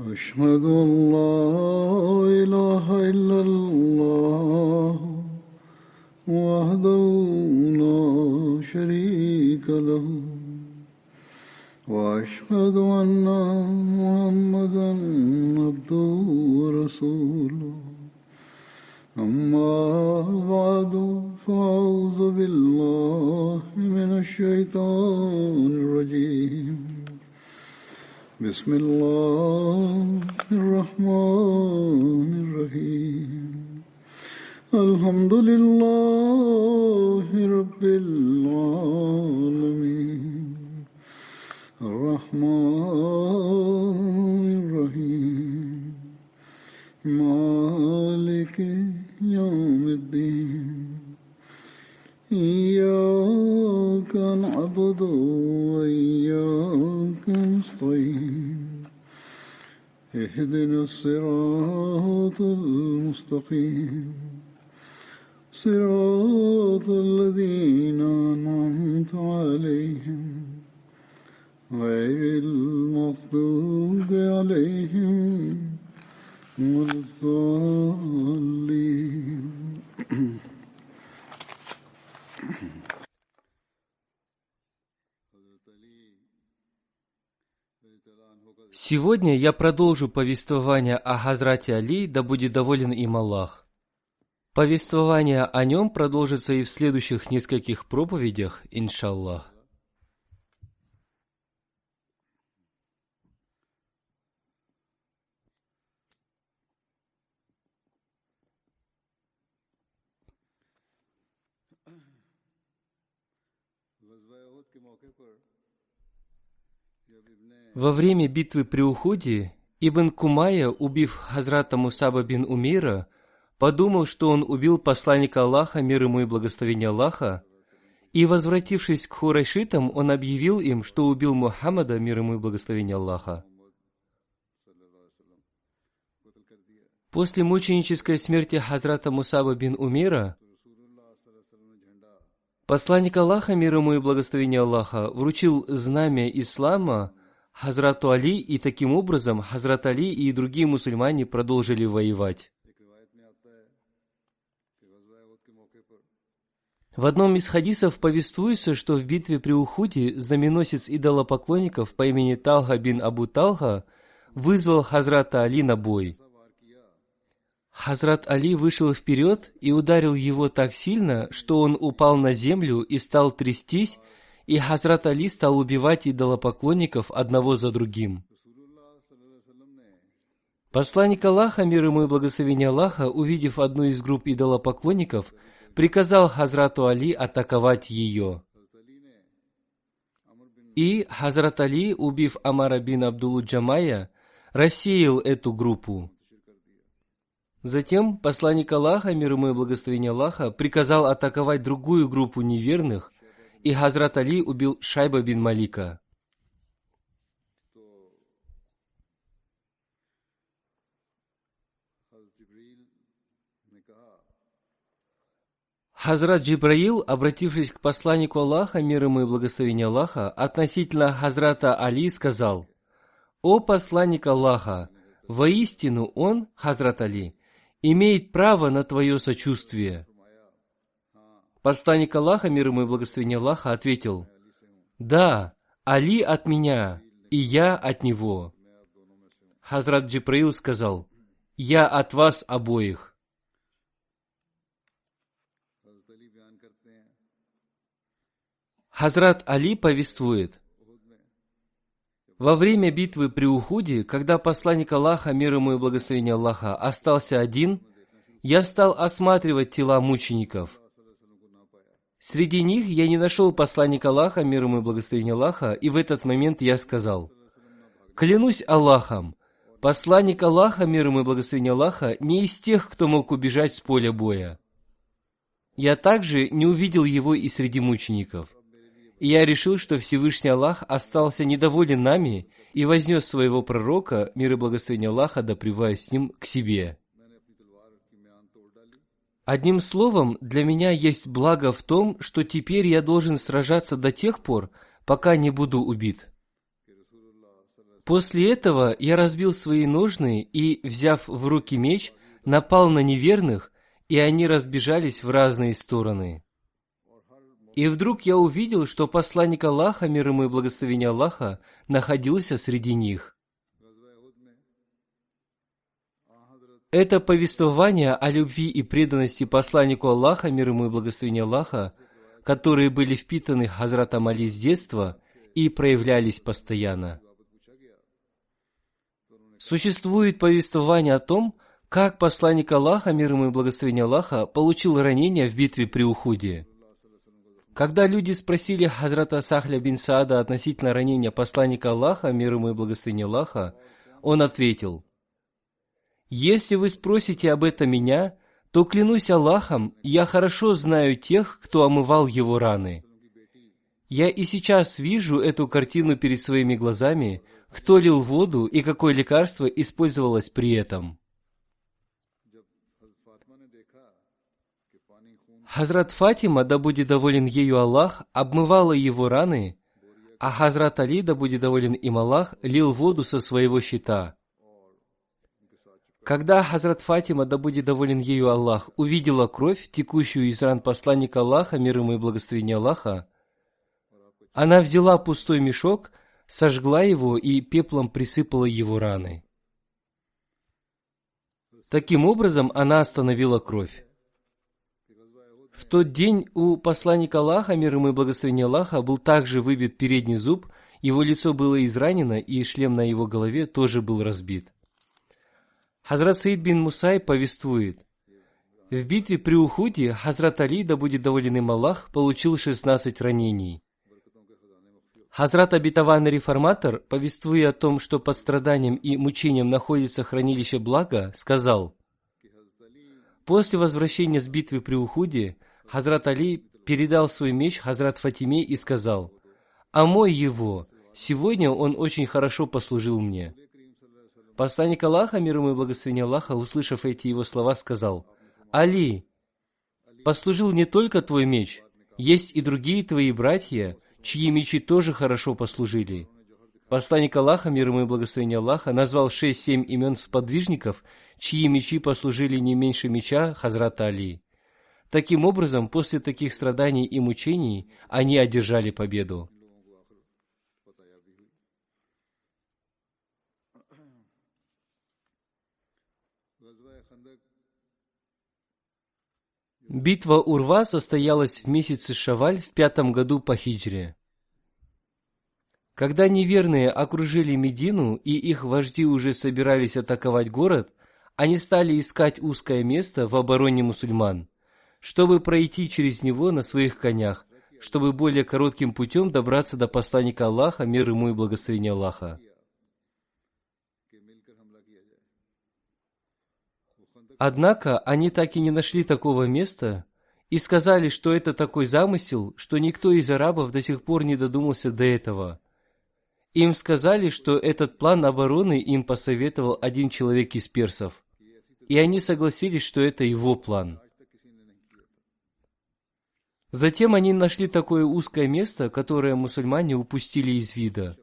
أشهد أن لا إله إلا الله وحده لا شريك له وأشهد أن محمدا عبده ورسوله أما بعد فأعوذ بالله من الشيطان الرجيم بسم الله الرحمن الرحيم الحمد لله رب العالمين الرحمن الرحيم مالك يوم الدين إياك نعبد وإياك نستعين اهدنا الصراط المستقيم صراط الذين أنعمت عليهم غير المغضوب عليهم ولا الضالين. Сегодня я продолжу повествование о Хазрате Али, да будет доволен им Аллах. Повествование о нем продолжится и в следующих нескольких проповедях, иншаллах. Во время битвы при Ухуде Ибн Кумайя, убив Хазрата Мусаба бин Умейра, подумал, что он убил посланника Аллаха, мир ему и благословение Аллаха, и, возвратившись к хурайшитам, он объявил им, что убил Мухаммада, мир ему и благословение Аллаха. После мученической смерти Хазрата Мусаба бин Умейра, посланник Аллаха, мир ему и благословение Аллаха, вручил знамя ислама Хазрату Али, и таким образом Хазрат Али и другие мусульмане продолжили воевать. В одном из хадисов повествуется, что в битве при Ухуде знаменосец идолопоклонников по имени Талха бин Абу Талха вызвал Хазрата Али на бой. Хазрат Али вышел вперед и ударил его так сильно, что он упал на землю и стал трястись, и Хазрат Али стал убивать идолопоклонников одного за другим. Посланник Аллаха, мир ему и благословение Аллаха, увидев одну из групп идолопоклонников, приказал Хазрату Али атаковать ее. И Хазрат Али, убив Амара бин Абдуллу Джамая, рассеял эту группу. Затем посланник Аллаха, мир ему и благословение Аллаха, приказал атаковать другую группу неверных, и Хазрат Али убил Шайба бин Малика. Хазрат Джибраил, обратившись к посланнику Аллаха, мир ему и благословение Аллаха, относительно Хазрата Али сказал: «О посланник Аллаха, воистину он, Хазрат Али, имеет право на твое сочувствие». Посланник Аллаха, мир ему и благословение Аллаха, ответил: «Да, Али от меня, и я от него». Хазрат Джибраил сказал: «Я от вас обоих». Хазрат Али повествует: во время битвы при Ухуде, когда посланник Аллаха, мир ему и благословение Аллаха, остался один, я стал осматривать тела мучеников. Среди них я не нашел посланника Аллаха, мир ему и благословение Аллаха, и в этот момент я сказал: «Клянусь Аллахом, посланник Аллаха, мир ему и благословение Аллаха, не из тех, кто мог убежать с поля боя». Я также не увидел его и среди мучеников. И я решил, что Всевышний Аллах остался недоволен нами и вознес своего пророка, мир и благословение Аллаха, да пребывает с ним, к себе. Одним словом, для меня есть благо в том, что теперь я должен сражаться до тех пор, пока не буду убит. После этого я разбил свои ножны и, взяв в руки меч, напал на неверных, и они разбежались в разные стороны. И вдруг я увидел, что посланник Аллаха, мир ему и благословение Аллаха, находился среди них. Это повествование о любви и преданности посланнику Аллаха, мир ему и благословение Аллаха, которые были впитаны Хазратом Али с детства и проявлялись постоянно. Существует повествование о том, как посланник Аллаха, мир ему и благословение Аллаха, получил ранение в битве при Ухуде. Когда люди спросили Хазрата Сахля бин Саада относительно ранения посланника Аллаха, мир ему и благословение Аллаха, он ответил: «Если вы спросите об этом меня, то, клянусь Аллахом, я хорошо знаю тех, кто омывал его раны. Я и сейчас вижу эту картину перед своими глазами, кто лил воду и какое лекарство использовалось при этом». Хазрат Фатима, да будет доволен ею Аллах, обмывала его раны, а Хазрат Али, да будет доволен им Аллах, лил воду со своего щита. Когда Хазрат Фатима, да будет доволен ею Аллах, увидела кровь, текущую из ран посланника Аллаха, мир ему и благословение Аллаха, она взяла пустой мешок, сожгла его и пеплом присыпала его раны. Таким образом, она остановила кровь. В тот день у посланника Аллаха, мир ему и благословение Аллаха, был также выбит передний зуб, его лицо было изранено, и шлем на его голове тоже был разбит. Хазрат Саид бин Мусай повествует: в битве при Ухуде Хазрат Али, да будет доволен им Аллах, получил 16 ранений. Хазрат обетованный реформатор, повествуя о том, что под страданием и мучением находится хранилище блага, сказал: после возвращения с битвы при Ухуде Хазрат Али передал свой меч Хазрат Фатиме и сказал: «Омой его, сегодня он очень хорошо послужил мне». Посланник Аллаха, мир ему и благословение Аллаха, услышав эти его слова, сказал: «Али, послужил не только твой меч, есть и другие твои братья, чьи мечи тоже хорошо послужили». Посланник Аллаха, мир ему и благословение Аллаха, назвал 6-7 имен сподвижников, чьи мечи послужили не меньше меча Хазрата Али. Таким образом, после таких страданий и мучений, они одержали победу. Битва Урва состоялась в месяце Шаваль в 5-м году по хиджре. Когда неверные окружили Медину и их вожди уже собирались атаковать город, они стали искать узкое место в обороне мусульман, чтобы пройти через него на своих конях, чтобы более коротким путем добраться до посланника Аллаха, мир ему и благословение Аллаха. Однако они так и не нашли такого места и сказали, что это такой замысел, что никто из арабов до сих пор не додумался до этого. Им сказали, что этот план обороны им посоветовал один человек из персов, и они согласились, что это его план. Затем они нашли такое узкое место, которое мусульмане упустили из вида.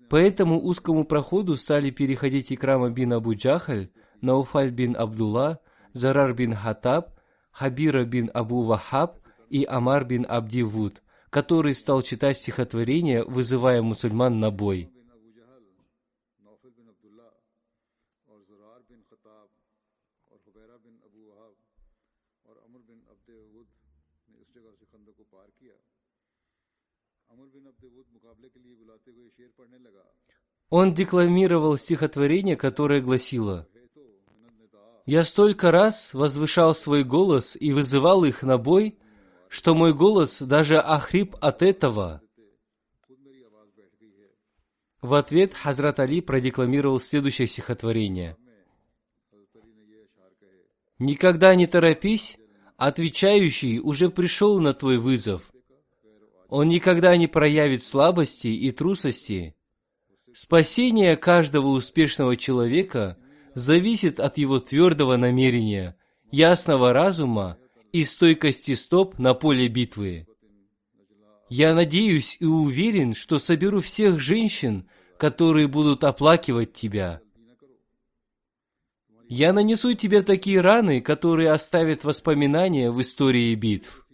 По этому узкому проходу стали переходить Икрама бин Абу Джахаль, Науфаль бин Абдулла, Зарар бин Хаттаб, Хабира бин Абу Вахаб и Амар бин Абди Вуд, который стал читать стихотворение, вызывая мусульман на бой. Он декламировал стихотворение, которое гласило: «Я столько раз возвышал свой голос и вызывал их на бой, что мой голос даже охрип от этого». В ответ Хазрат Али продекламировал следующее стихотворение: «Никогда не торопись, отвечающий уже пришел на твой вызов. Он никогда не проявит слабости и трусости. Спасение каждого успешного человека зависит от его твердого намерения, ясного разума и стойкости стоп на поле битвы». Я надеюсь и уверен, что соберу всех женщин, которые будут оплакивать тебя. Я нанесу тебе такие раны, которые оставят воспоминания в истории битв.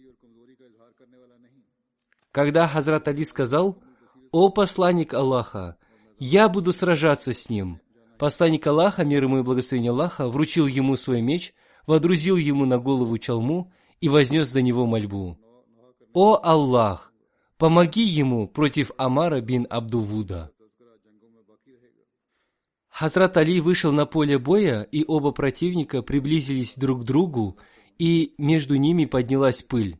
Когда Хазрат Али сказал: «О посланник Аллаха, я буду сражаться с ним», посланник Аллаха, мир ему и благословение Аллаха, вручил ему свой меч, водрузил ему на голову чалму и вознес за него мольбу: «О Аллах, помоги ему против Амара бин Абдувуда». Хазрат Али вышел на поле боя, и оба противника приблизились друг к другу, и между ними поднялась пыль.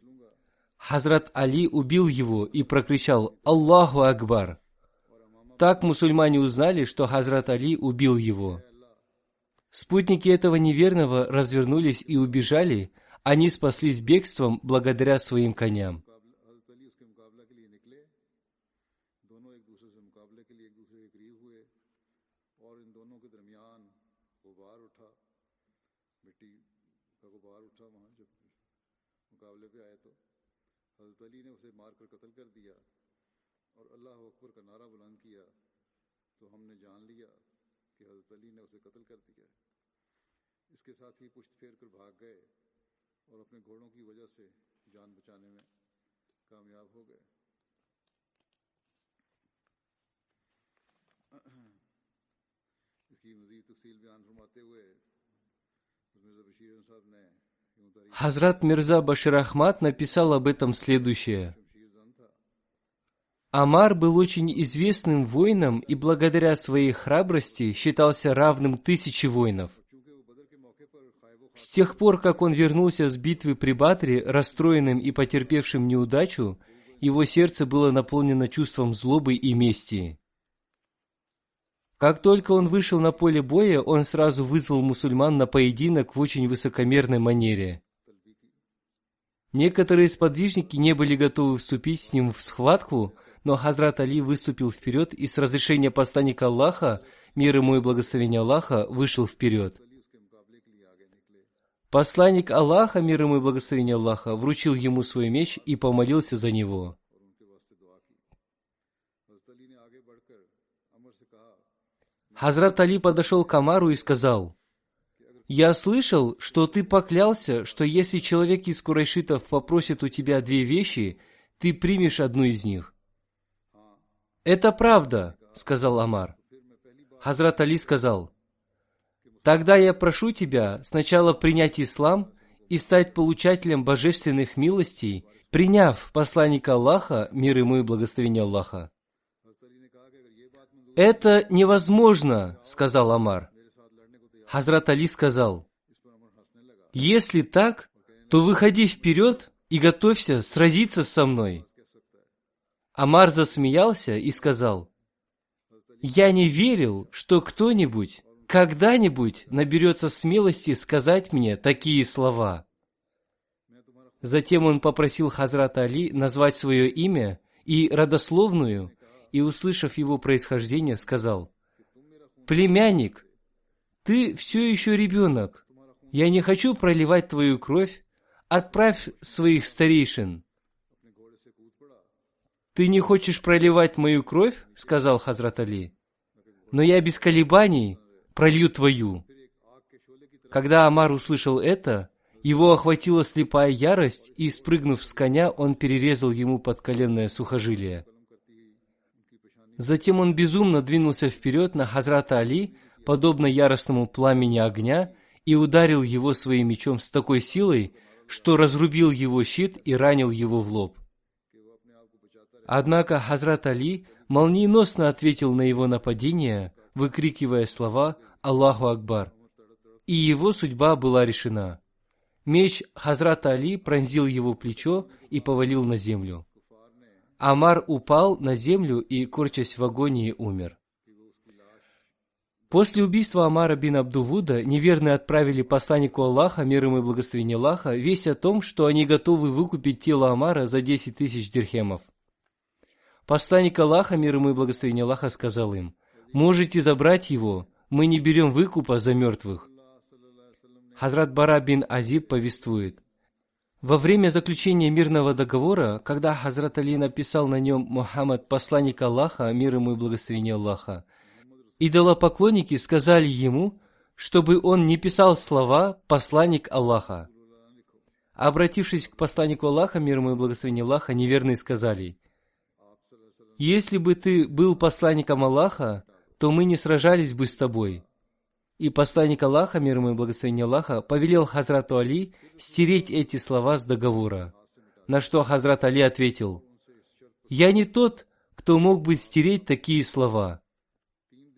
Хазрат Али убил его и прокричал: «Аллаху Акбар!». Так мусульмане узнали, что Хазрат Али убил его. Спутники этого неверного развернулись и убежали, они спаслись бегством благодаря своим коням. Хазрат Мирза Башир Ахмад написал об этом следующее. Амар был очень известным воином и благодаря своей храбрости считался равным 1000 воинов. С тех пор, как он вернулся с битвы при Бадре, расстроенным и потерпевшим неудачу, его сердце было наполнено чувством злобы и мести. Как только он вышел на поле боя, он сразу вызвал мусульман на поединок в очень высокомерной манере. Некоторые сподвижники не были готовы вступить с ним в схватку, но Хазрат Али выступил вперед и с разрешения посланника Аллаха, мир ему и благословение Аллаха, вышел вперед. Посланник Аллаха, мир ему и благословение Аллаха, вручил ему свой меч и помолился за него. Хазрат Али подошел к Амару и сказал: «Я слышал, что ты поклялся, что если человек из курайшитов попросит у тебя 2 вещи, ты примешь одну из них». «Это правда», — сказал Амар. Хазрат Али сказал: «Тогда я прошу тебя сначала принять ислам и стать получателем божественных милостей, приняв посланника Аллаха, мир ему и благословение Аллаха». «Это невозможно», — сказал Амар. Хазрат Али сказал: «Если так, то выходи вперед и готовься сразиться со мной». Амар засмеялся и сказал: «Я не верил, что кто-нибудь когда-нибудь наберется смелости сказать мне такие слова». Затем он попросил Хазрата Али назвать свое имя и родословную, и, услышав его происхождение, сказал: «Племянник, ты все еще ребенок. Я не хочу проливать твою кровь. Отправь своих старейшин». «Ты не хочешь проливать мою кровь?» — сказал Хазрат Али. «Но я без колебаний пролью твою». Когда Амар услышал это, его охватила слепая ярость, и, спрыгнув с коня, он перерезал ему подколенное сухожилие. Затем он безумно двинулся вперед на Хазрата Али, подобно яростному пламени огня, и ударил его своим мечом с такой силой, что разрубил его щит и ранил его в лоб. Однако Хазрат Али молниеносно ответил на его нападение, выкрикивая слова «Аллаху Акбар», и его судьба была решена. Меч Хазрата Али пронзил его плечо и повалил на землю. Амар упал на землю и, корчась в агонии, умер. После убийства Амара бин Абдувуда неверные отправили посланнику Аллаха, мир ему и благословение Аллаха, весть о том, что они готовы выкупить тело Амара за 10 000 дирхемов. Посланник Аллаха, мир ему и благословение Аллаха, сказал им: «Можете забрать его, мы не берем выкупа за мертвых». Хазрат Бара бин Азиб повествует: Во время заключения мирного договора, когда Хазрат Али написал на нем «Мухаммад, посланник Аллаха, мир ему и благословение Аллаха», идолопоклонники сказали ему, чтобы он не писал слова «посланник Аллаха». Обратившись к посланнику Аллаха, мир ему и благословение Аллаха, неверные сказали: «Если бы ты был посланником Аллаха, то мы не сражались бы с тобой». И посланник Аллаха, мир ему и благословение Аллаха, повелел Хазрату Али стереть эти слова с договора. На что Хазрат Али ответил: «Я не тот, кто мог бы стереть такие слова».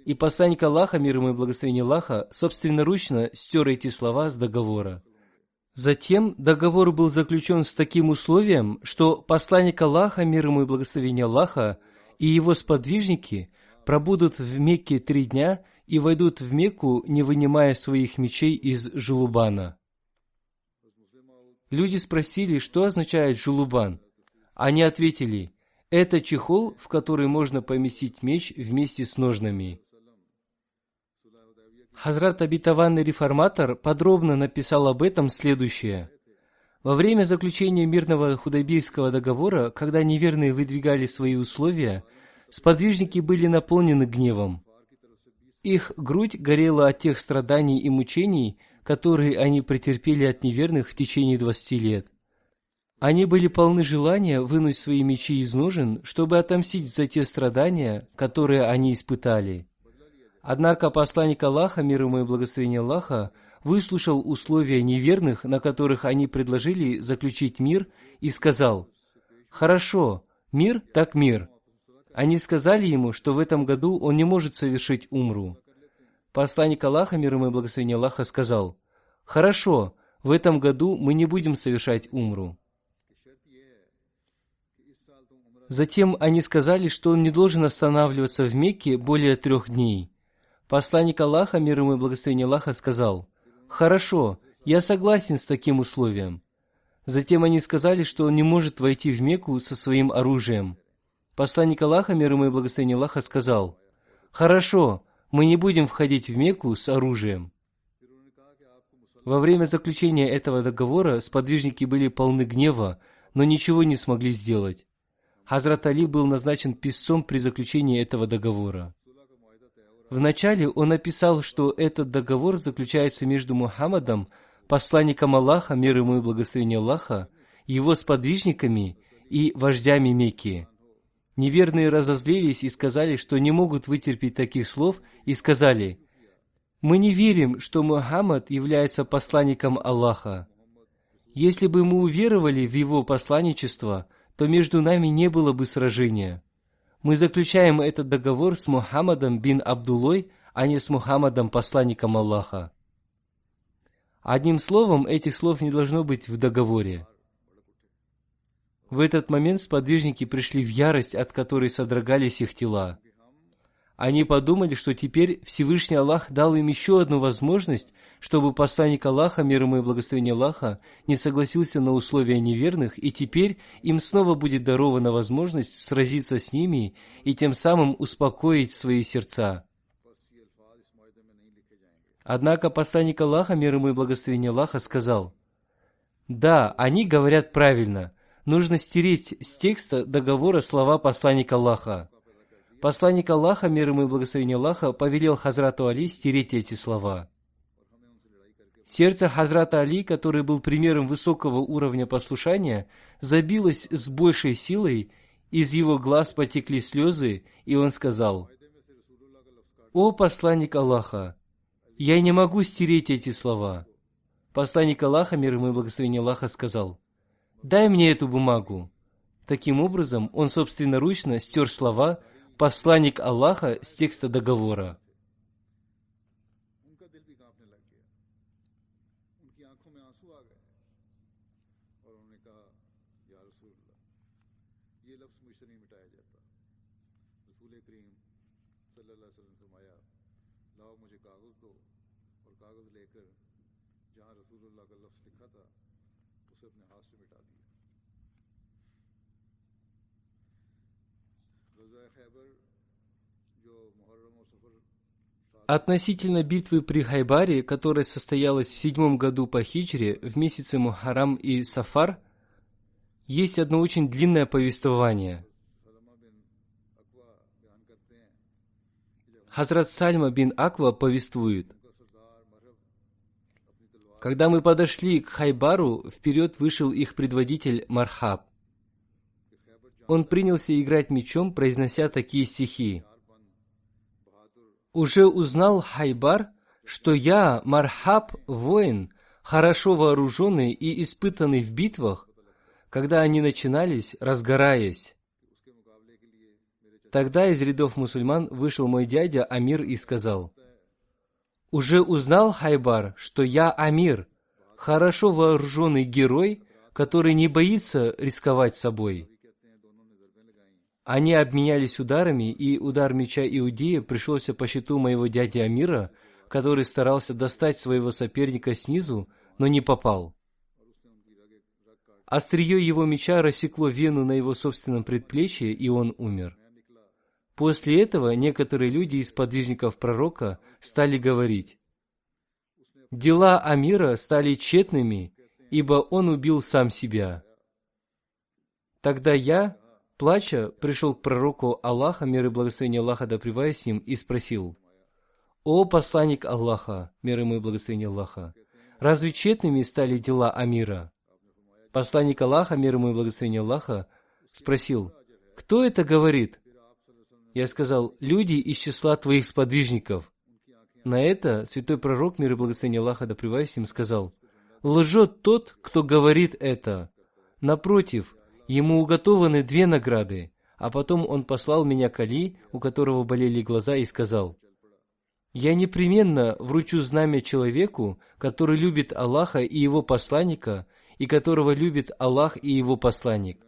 И посланник Аллаха, мир ему и благословение Аллаха, собственноручно стер эти слова с договора. Затем договор был заключен с таким условием, что посланник Аллаха, мир ему и благословение Аллаха, и его сподвижники пробудут в Мекке 3 дня и войдут в Мекку, не вынимая своих мечей из жулубана. Люди спросили, что означает жулубан. Они ответили: это чехол, в который можно поместить меч вместе с ножнами. Хазрат Обетованный Реформатор подробно написал об этом следующее. Во время заключения мирного Худайбийского договора, когда неверные выдвигали свои условия, сподвижники были наполнены гневом. Их грудь горела от тех страданий и мучений, которые они претерпели от неверных в течение 20 лет. Они были полны желания вынуть свои мечи из ножен, чтобы отомстить за те страдания, которые они испытали. Однако посланник Аллаха, мир ему и благословение Аллаха, выслушал условия неверных, на которых они предложили заключить мир, и сказал: «Хорошо, мир так мир». Они сказали ему, что в этом году он не может совершить умру. Посланник Аллаха, мир ему и благословение Аллаха, сказал: «Хорошо, в этом году мы не будем совершать умру». Затем они сказали, что он не должен останавливаться в Мекке более 3 дней. Посланник Аллаха, мир ему и благословение Аллаха, сказал: «Хорошо, я согласен с таким условием». Затем они сказали, что он не может войти в Мекку со своим оружием. Посланник Аллаха, мир ему и благословение Аллаха, сказал: «Хорошо, мы не будем входить в Мекку с оружием». Во время заключения этого договора сподвижники были полны гнева, но ничего не смогли сделать. Хазрат Али был назначен писцом при заключении этого договора. Вначале он написал, что этот договор заключается между Мухаммадом, посланником Аллаха, мир ему и благословение Аллаха, его сподвижниками и вождями Мекки. Неверные разозлились и сказали, что не могут вытерпеть таких слов, и сказали: «Мы не верим, что Мухаммад является посланником Аллаха. Если бы мы уверовали в его посланничество, то между нами не было бы сражения. Мы заключаем этот договор с Мухаммадом бин Абдуллой, а не с Мухаммадом, посланником Аллаха». Одним словом, этих слов не должно быть в договоре. В этот момент сподвижники пришли в ярость, от которой содрогались их тела. Они подумали, что теперь Всевышний Аллах дал им еще одну возможность, чтобы посланник Аллаха, мир ему и благословение Аллаха, не согласился на условия неверных, и теперь им снова будет дарована возможность сразиться с ними и тем самым успокоить свои сердца. Однако посланник Аллаха, мир ему и благословение Аллаха, сказал: «Да, они говорят правильно. Нужно стереть с текста договора слова посланника Аллаха». Посланник Аллаха, мир ему и благословение Аллаха, повелел Хазрату Али стереть эти слова. Сердце Хазрата Али, который был примером высокого уровня послушания, забилось с большей силой, из его глаз потекли слезы, и он сказал: «О посланник Аллаха, я не могу стереть эти слова». Посланник Аллаха, мир ему и благословение Аллаха, сказал: «Дай мне эту бумагу». Таким образом, он собственноручно стер слова «посланник Аллаха» с текста договора. Относительно битвы при Хайбаре, которая состоялась в 7 году по хиджре, в месяце Мухаррам и Сафар, есть одно очень длинное повествование. Хазрат Сальма бин Аква повествует: когда мы подошли к Хайбару, вперед вышел их предводитель Мархаб. Он принялся играть мечом, произнося такие стихи: «Уже узнал Хайбар, что я, Мархаб, воин, хорошо вооруженный и испытанный в битвах, когда они начинались, разгораясь». Тогда из рядов мусульман вышел мой дядя Амир и сказал: «Уже узнал Хайбар, что я Амир, хорошо вооруженный герой, который не боится рисковать собой». Они обменялись ударами, и удар меча Иудея пришелся по щиту моего дяди Амира, который старался достать своего соперника снизу, но не попал. Острие его меча рассекло вену на его собственном предплечье, и он умер. После этого некоторые люди из подвижников пророка стали говорить: «Дела Амира стали тщетными, ибо он убил сам себя». Тогда я, плача, пришел к пророку Аллаха, мир и благословение Аллаха да пребывает с ним, и спросил: «О посланник Аллаха, мир ему и благословение Аллаха, разве тщетными стали дела Амира?» Посланник Аллаха, мир ему и благословение Аллаха, спросил: «Кто это говорит?» Я сказал: «Люди из числа твоих сподвижников». На это святой пророк, мир и благословение Аллаха да пребывает с ним, сказал: «Лжет тот, кто говорит это. Напротив, ему уготованы 2 награды». А потом он послал меня к Али, у которого болели глаза, и сказал: «Я непременно вручу знамя человеку, который любит Аллаха и его посланника, и которого любит Аллах и его посланник».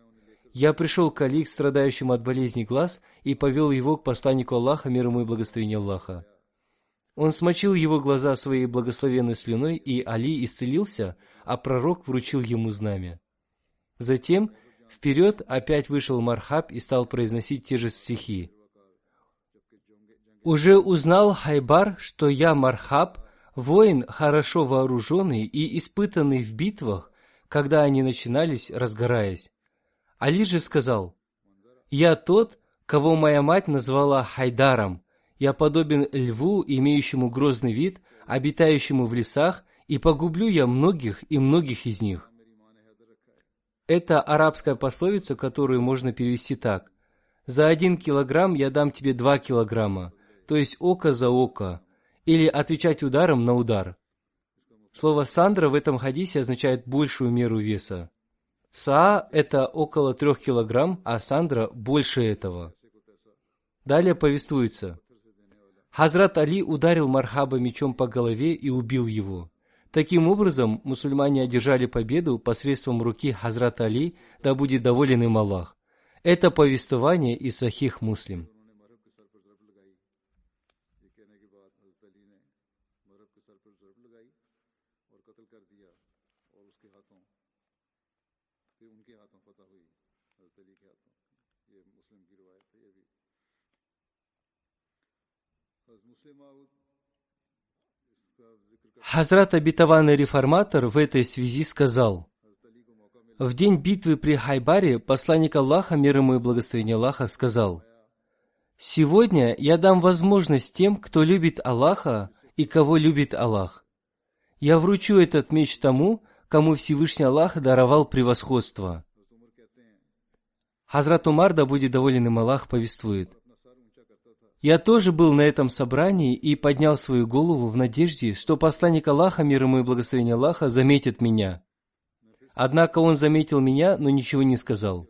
Я пришел к Али, страдающему от болезни глаз, и повел его к посланнику Аллаха, мир ему и благословение Аллаха. Он смочил его глаза своей благословенной слюной, и Али исцелился, а пророк вручил ему знамя. Затем вперед опять вышел Мархаб и стал произносить те же стихи. «Уже узнал Хайбар, что я Мархаб, воин, хорошо вооруженный и испытанный в битвах, когда они начинались, разгораясь». Али же сказал: «Я тот, кого моя мать назвала Хайдаром. Я подобен льву, имеющему грозный вид, обитающему в лесах, и погублю я многих и многих из них». Это арабская пословица, которую можно перевести так: «За 1 килограмм я дам тебе 2 килограмма», то есть око за око, или отвечать ударом на удар. Слово «сандра» в этом хадисе означает большую меру веса. Саа – это около 3 килограмм, а сандра – больше этого. Далее повествуется: Хазрат Али ударил Мархаба мечом по голове и убил его. Таким образом, мусульмане одержали победу посредством руки Хазрата Али, да будет доволен им Аллах. Это повествование из Сахих Муслим. Хазрат обетованный реформатор в этой связи сказал: в день битвы при Хайбаре посланник Аллаха, мир ему и благословение Аллаха, сказал: «Сегодня я дам возможность тем, кто любит Аллаха и кого любит Аллах. Я вручу этот меч тому, кому Всевышний Аллах даровал превосходство». Хазрат Умар, да будет доволен им Аллах, повествует: «Я тоже был на этом собрании и поднял свою голову в надежде, что посланник Аллаха, мир ему и благословение Аллаха, заметит меня. Однако он заметил меня, но ничего не сказал.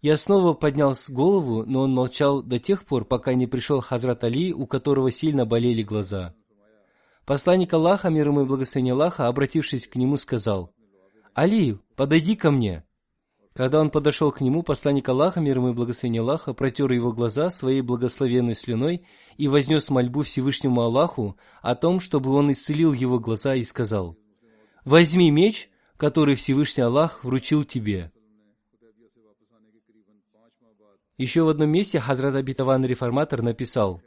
Я снова поднял голову, но он молчал до тех пор, пока не пришел Хазрат Али, у которого сильно болели глаза. Посланник Аллаха, мир ему и благословение Аллаха, обратившись к нему, сказал: «Али, подойди ко мне». Когда он подошел к нему, посланник Аллаха, мир ему и благословение Аллаха, протер его глаза своей благословенной слюной и вознес мольбу Всевышнему Аллаху о том, чтобы он исцелил его глаза, и сказал: «Возьми меч, который Всевышний Аллах вручил тебе». Еще в одном месте Хазрат обетованный реформатор написал: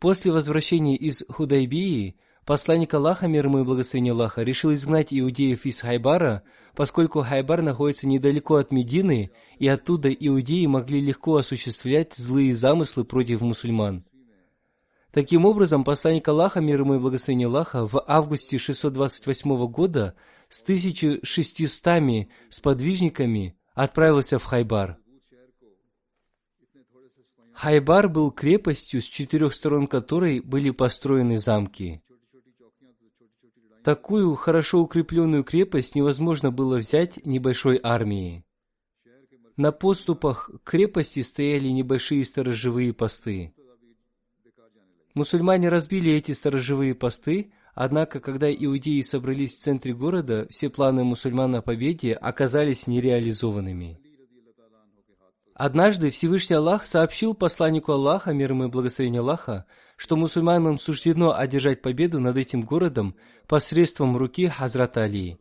После возвращения из Худайбии, посланник Аллаха, мир ему и благословение Аллаха, решил изгнать иудеев из Хайбара, поскольку Хайбар находится недалеко от Медины, и оттуда иудеи могли легко осуществлять злые замыслы против мусульман. Таким образом, посланник Аллаха, мир ему и благословение Аллаха, в августе 628 года с 1600 сподвижниками отправился в Хайбар. Хайбар был крепостью, с 4 сторон которой были построены замки. Такую хорошо укрепленную крепость невозможно было взять небольшой армией. На подступах к крепости стояли небольшие сторожевые посты. Мусульмане разбили эти сторожевые посты, однако, когда иудеи собрались в центре города, все планы мусульман о победе оказались нереализованными. Однажды Всевышний Аллах сообщил посланнику Аллаха, мир ему и благословение Аллаха, что мусульманам суждено одержать победу над этим городом посредством руки Хазрата Али.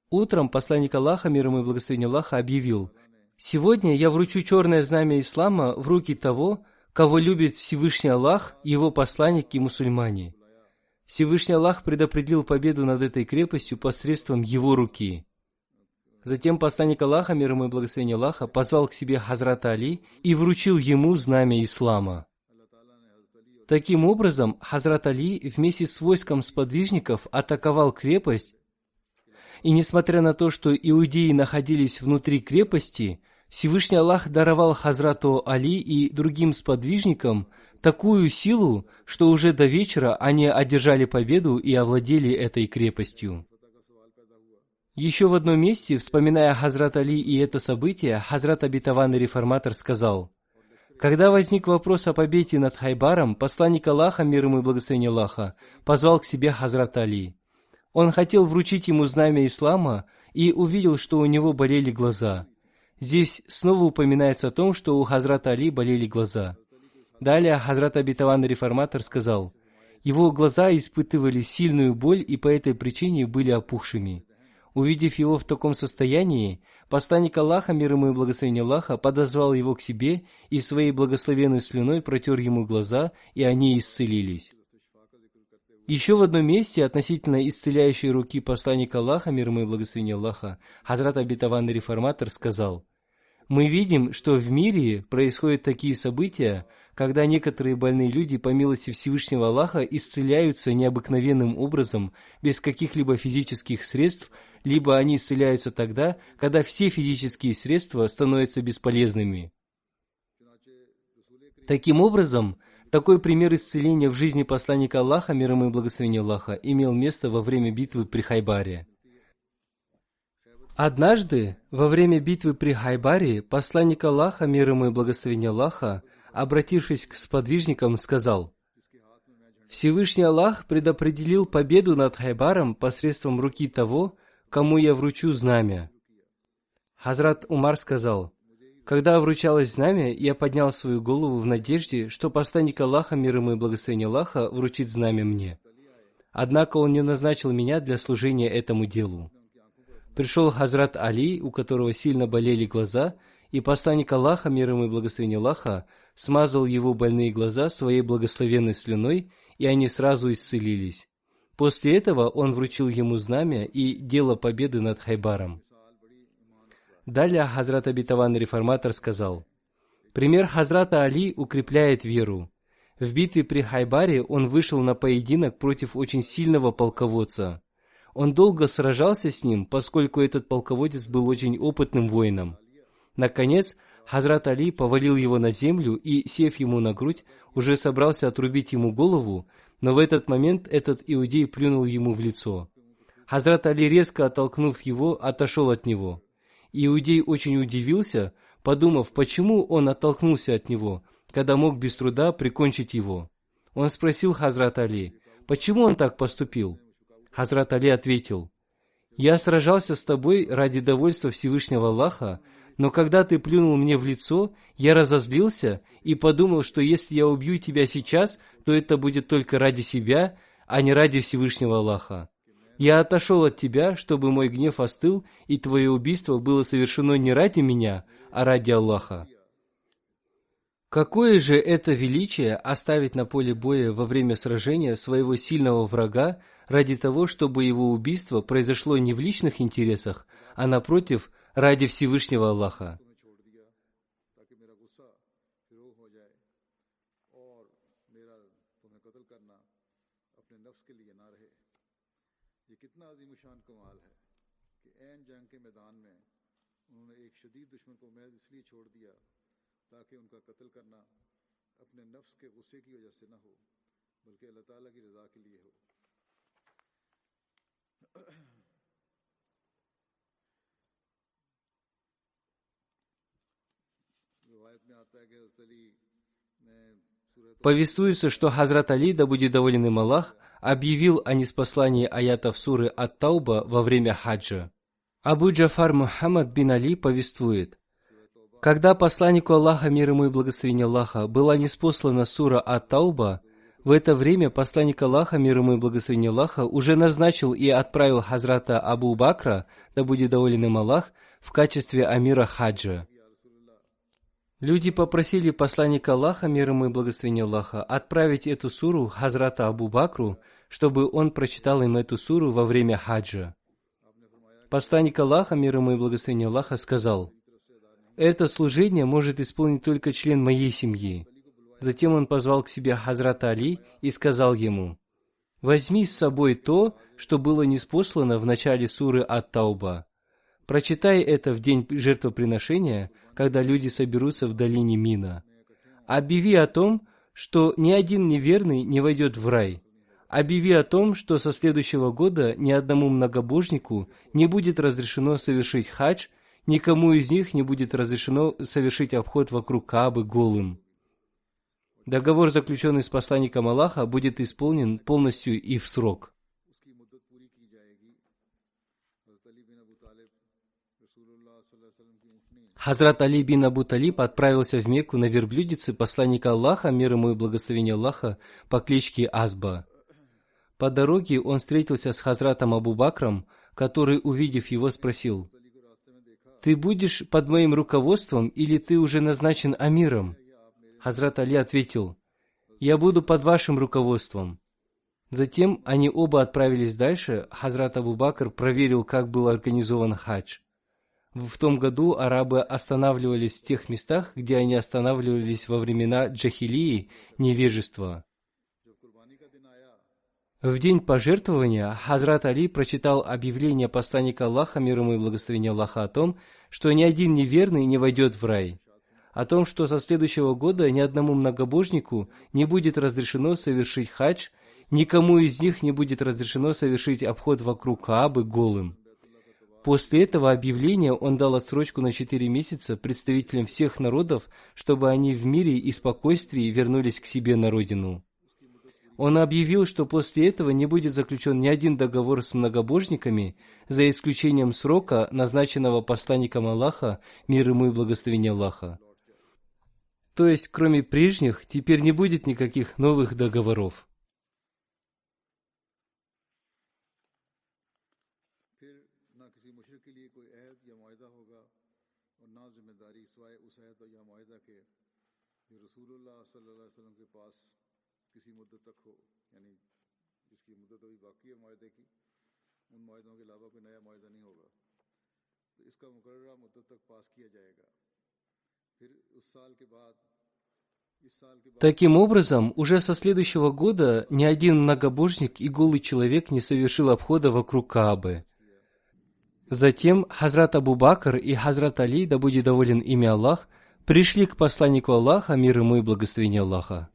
Утром посланник Аллаха, мир ему и благословение Аллаха, объявил: «Сегодня я вручу черное знамя ислама в руки того, кого любит Всевышний Аллах, его посланник и мусульмане». Всевышний Аллах предопределил победу над этой крепостью посредством его руки. Затем посланник Аллаха, мир ему и благословение Аллаха, позвал к себе Хазрата Али и вручил ему знамя ислама. Таким образом, Хазрат Али вместе с войском сподвижников атаковал крепость, и несмотря на то, что иудеи находились внутри крепости, Всевышний Аллах даровал Хазрату Али и другим сподвижникам такую силу, что уже до вечера они одержали победу и овладели этой крепостью. Еще в одном месте, вспоминая Хазрат Али и это событие, Хазрат Обетованный Реформатор сказал: «Когда возник вопрос о победе над Хайбаром, посланник Аллаха, мир ему и благословение Аллаха, позвал к себе Хазрата Али. Он хотел вручить ему знамя ислама и увидел, что у него болели глаза». Здесь снова упоминается о том, что у Хазрата Али болели глаза. Далее Хазрат Обетованный Реформатор сказал: «Его глаза испытывали сильную боль и по этой причине были опухшими». Увидев его в таком состоянии, посланник Аллаха, мир ему и благословение Аллаха, подозвал его к себе и своей благословенной слюной протер ему глаза, и они исцелились. Еще в одном месте относительно исцеляющей руки посланника Аллаха, мир ему и благословение Аллаха, Хазрат Обетованный Реформатор сказал: «Мы видим, что в мире происходят такие события, когда некоторые больные люди, по милости Всевышнего Аллаха, исцеляются необыкновенным образом, без каких-либо физических средств, либо они исцеляются тогда, когда все физические средства становятся бесполезными». Таким образом, такой пример исцеления в жизни посланника Аллаха, мир ему и благословение Аллаха, имел место во время битвы при Хайбаре. Однажды, во время битвы при Хайбаре, посланник Аллаха, мир ему и благословение Аллаха, обратившись к сподвижникам, сказал: «Всевышний Аллах предопределил победу над Хайбаром посредством руки того, кому я вручу знамя». Хазрат Умар сказал: «Когда вручалось знамя, я поднял свою голову в надежде, что посланник Аллаха, мир ему и благословение Аллаха, вручит знамя мне. Однако он не назначил меня для служения этому делу. Пришел Хазрат Али, у которого сильно болели глаза, и посланник Аллаха, мир ему и благословение Аллаха, смазал его больные глаза своей благословенной слюной, и они сразу исцелились. После этого он вручил ему знамя и дело победы над Хайбаром». Далее Хазрат Обетованный Реформатор сказал: «Пример Хазрата Али укрепляет веру. В битве при Хайбаре он вышел на поединок против очень сильного полководца. Он долго сражался с ним, поскольку этот полководец был очень опытным воином. Наконец, Хазрат Али повалил его на землю и, сев ему на грудь, уже собрался отрубить ему голову, но в этот момент этот иудей плюнул ему в лицо. Хазрат Али, резко оттолкнув его, отошел от него. Иудей очень удивился, подумав, почему он оттолкнулся от него, когда мог без труда прикончить его. Он спросил Хазрат Али, почему он так поступил. Хазрат Али ответил: «Я сражался с тобой ради довольства Всевышнего Аллаха, но когда ты плюнул мне в лицо, я разозлился и подумал, что если я убью тебя сейчас, то это будет только ради себя, а не ради Всевышнего Аллаха. Я отошел от тебя, чтобы мой гнев остыл, и твое убийство было совершено не ради меня, а ради Аллаха». Какое же это величие оставить на поле боя во время сражения своего сильного врага ради того, чтобы его убийство произошло не в личных интересах, а напротив, ради Всевышнего Аллаха. Повествуется, что Хазрат Али, да будет доволен им Аллах, объявил о ниспослании аятов суры Ат-Тауба во время хаджа. Абу Джафар Мухаммад бин Али повествует: когда посланнику Аллаха, мир ему и благословение Аллаха, была ниспослана сура Ат-Тауба, в это время посланник Аллаха, мир ему и благословение Аллаха, уже назначил и отправил Хазрата Абу Бакра, да будет доволен им Аллах, в качестве амира хаджа. Люди попросили посланника Аллаха, мир ему и благословение Аллаха, отправить эту суру Хазрата Абу Бакру, чтобы он прочитал им эту суру во время хаджа. Посланник Аллаха, мир ему и благословение Аллаха, сказал: «Это служение может исполнить только член моей семьи». Затем он позвал к себе Хазрата Али и сказал ему: «Возьми с собой то, что было ниспослано в начале суры Ат-Тауба. Прочитай это в день жертвоприношения, когда люди соберутся в долине Мина. Объяви о том, что ни один неверный не войдет в рай. Объяви о том, что со следующего года ни одному многобожнику не будет разрешено совершить хадж, никому из них не будет разрешено совершить обход вокруг Каабы голым. Договор, заключенный с посланником Аллаха, будет исполнен полностью и в срок». Хазрат Али бин Абу Талиб отправился в Мекку на верблюдице посланника Аллаха, мир ему и благословение Аллаха, по кличке Азба. По дороге он встретился с Хазратом Абу Бакром, который, увидев его, спросил: «Ты будешь под моим руководством или ты уже назначен амиром?» Хазрат Али ответил: «Я буду под вашим руководством». Затем они оба отправились дальше. Хазрат Абу Бакр проверил, как был организован хадж. В том году арабы останавливались в тех местах, где они останавливались во времена джахилии, невежества. В день пожертвования Хазрат Али прочитал объявление посланника Аллаха, мир ему и благословение Аллаха, о том, что ни один неверный не войдет в рай, о том, что со следующего года ни одному многобожнику не будет разрешено совершить хадж, никому из них не будет разрешено совершить обход вокруг Каабы голым. После этого объявления он дал отсрочку на 4 месяца представителям всех народов, чтобы они в мире и спокойствии вернулись к себе на родину. Он объявил, что после этого не будет заключен ни один договор с многобожниками, за исключением срока, назначенного посланником Аллаха, мир ему и благословение Аллаха. То есть, кроме прежних, теперь не будет никаких новых договоров. Таким образом, уже со следующего года ни один многобожник и голый человек не совершил обхода вокруг Каабы. Затем Хазрат Абу Бакр и Хазрат Али, да будет доволен ими Аллах, пришли к посланнику Аллаха, мир ему и благословение Аллаха.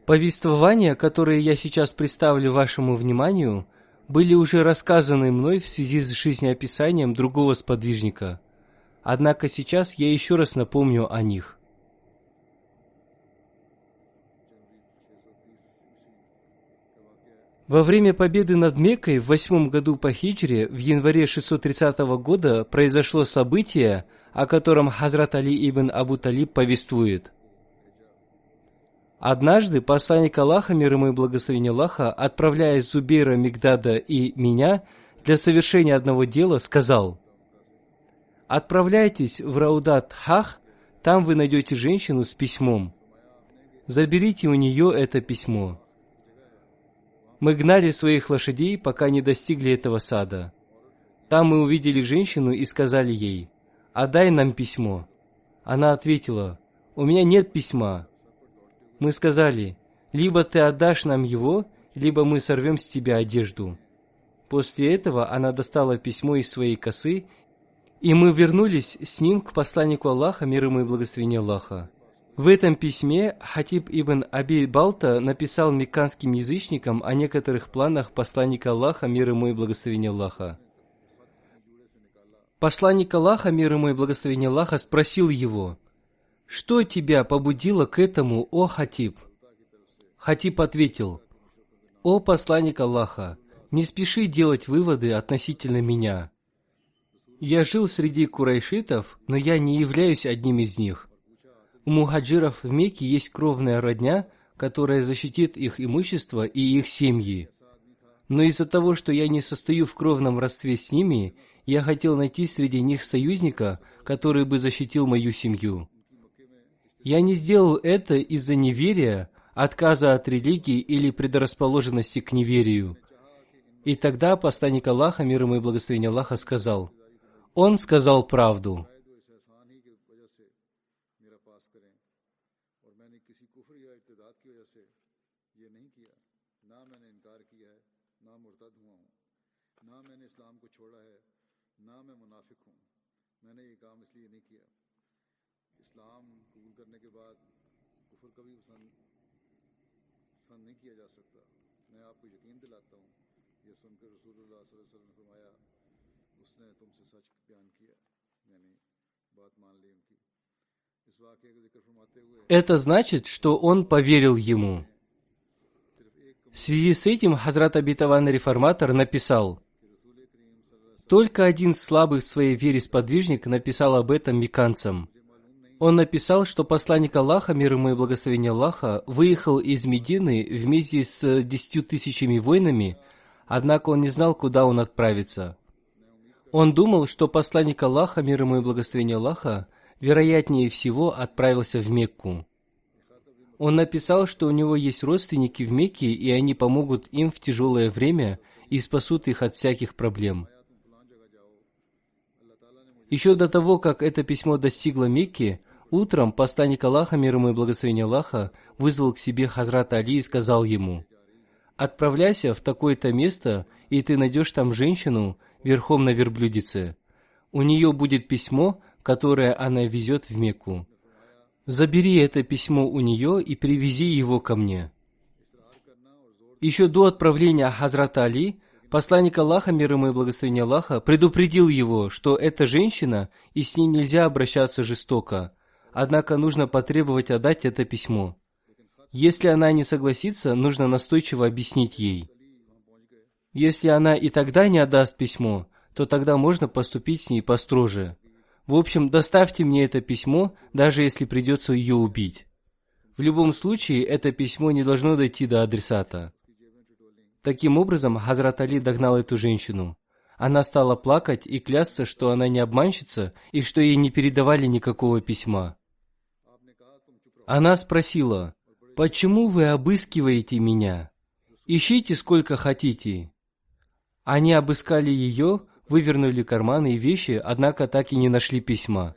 Повествования, которые я сейчас представлю вашему вниманию, были уже рассказаны мной в связи с жизнеописанием другого сподвижника. Однако сейчас я еще раз напомню о них. Во время победы над Меккой в 8 году по хиджре, в январе 630 года, произошло событие, о котором Хазрат Али ибн Абу Талиб повествует. Однажды посланник Аллаха, мир ему и благословение Аллаха, отправляя Зубейра, Мигдада и меня для совершения одного дела, сказал: Отправляйтесь в Раудат Хах, там вы найдете женщину с письмом. Заберите у нее это письмо. Мы гнали своих лошадей, пока не достигли этого сада. Там мы увидели женщину и сказали ей: «Отдай нам письмо». Она ответила: «У меня нет письма». Мы сказали: «Либо ты отдашь нам его, либо мы сорвем с тебя одежду». После этого она достала письмо из своей косы, и мы вернулись с ним к посланнику Аллаха, мир ему и благословение Аллаха. В этом письме Хатиб ибн Аби Балта написал мекканским язычникам о некоторых планах посланника Аллаха, мир ему и благословение Аллаха. Посланник Аллаха, мир ему и благословение Аллаха, спросил его: «Что тебя побудило к этому, о Хатиб?» Хатиб ответил: «О посланник Аллаха, не спеши делать выводы относительно меня. Я жил среди курайшитов, но я не являюсь одним из них. У мухаджиров в Мекке есть кровная родня, которая защитит их имущество и их семьи. Но из-за того, что я не состою в кровном родстве с ними, я хотел найти среди них союзника, который бы защитил мою семью. Я не сделал это из-за неверия, отказа от религии или предрасположенности к неверию». И тогда посланник Аллаха, мир ему и благословение Аллаха, сказал: «Он сказал правду». Это значит, что он поверил ему. В связи с этим Хазрат Обетованный Реформатор написал: «Только один слабый в своей вере сподвижник написал об этом мекканцам. Он написал, что посланник Аллаха, мир ему и благословение Аллаха, выехал из Медины вместе с 10 000 воинами, однако он не знал, куда он отправится. Он думал, что посланник Аллаха, мир ему и благословение Аллаха, вероятнее всего отправился в Мекку. Он написал, что у него есть родственники в Мекке, и они помогут им в тяжелое время и спасут их от всяких проблем». Еще до того, как это письмо достигло Мекки, утром посланник Аллаха, мир ему и благословение Аллаха, вызвал к себе Хазрата Али и сказал ему: «Отправляйся в такое-то место, и ты найдешь там женщину верхом на верблюдице. У нее будет письмо, которое она везет в Мекку. Забери это письмо у нее и привези его ко мне». Еще до отправления Хазрата Али, посланник Аллаха, мир ему и благословение Аллаха, предупредил его, что эта женщина, и с ней нельзя обращаться жестоко, однако нужно потребовать отдать это письмо. Если она не согласится, нужно настойчиво объяснить ей. Если она и тогда не отдаст письмо, то тогда можно поступить с ней построже. В общем, доставьте мне это письмо, даже если придется ее убить. В любом случае, это письмо не должно дойти до адресата. Таким образом, Хазрат Али догнал эту женщину. Она стала плакать и клясться, что она не обманщица и что ей не передавали никакого письма. Она спросила: «Почему вы обыскиваете меня? Ищите сколько хотите». Они обыскали ее, вывернули карманы и вещи, однако так и не нашли письма.